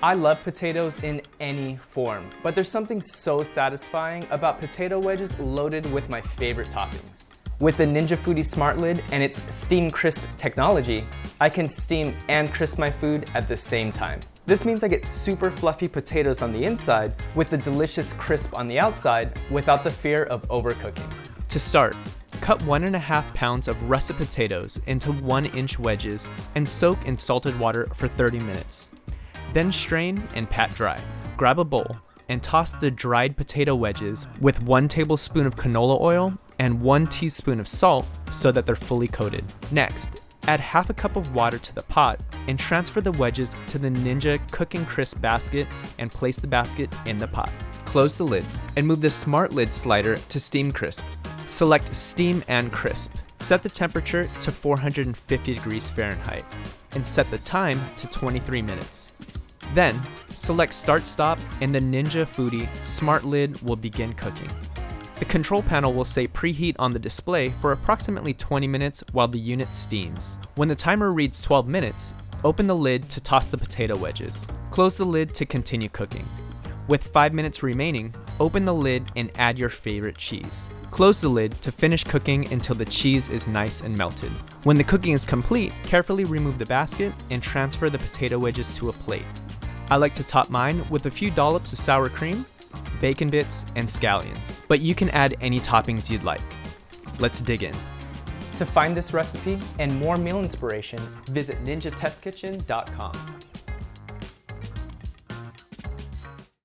I love potatoes in any form, but there's something so satisfying about potato wedges loaded with my favorite toppings. With the Ninja Foodi Smart Lid and its Steam Crisp technology, I can steam and crisp my food at the same time. This means I get super fluffy potatoes on the inside with the delicious crisp on the outside without the fear of overcooking. To start, cut 1.5 pounds of russet potatoes into 1-inch wedges and soak in salted water for 30 minutes. Then strain and pat dry. Grab a bowl and toss the dried potato wedges with 1 tablespoon of canola oil and 1 teaspoon of salt so that they're fully coated. Next, add half a cup of water to the pot and transfer the wedges to the Ninja Cooking Crisp basket and place the basket in the pot. Close the lid and move the Smart Lid slider to Steam Crisp. Select Steam and Crisp. Set the temperature to 450 degrees Fahrenheit and set the time to 23 minutes. Then, select Start Stop and the Ninja Foodi Smart Lid will begin cooking. The control panel will say preheat on the display for approximately 20 minutes while the unit steams. When the timer reads 12 minutes, open the lid to toss the potato wedges. Close the lid to continue cooking. With 5 minutes remaining, open the lid and add your favorite cheese. Close the lid to finish cooking until the cheese is nice and melted. When the cooking is complete, carefully remove the basket and transfer the potato wedges to a plate. I like to top mine with a few dollops of sour cream, bacon bits, and scallions, but you can add any toppings you'd like. Let's dig in. To find this recipe and more meal inspiration, visit ninjatestkitchen.com.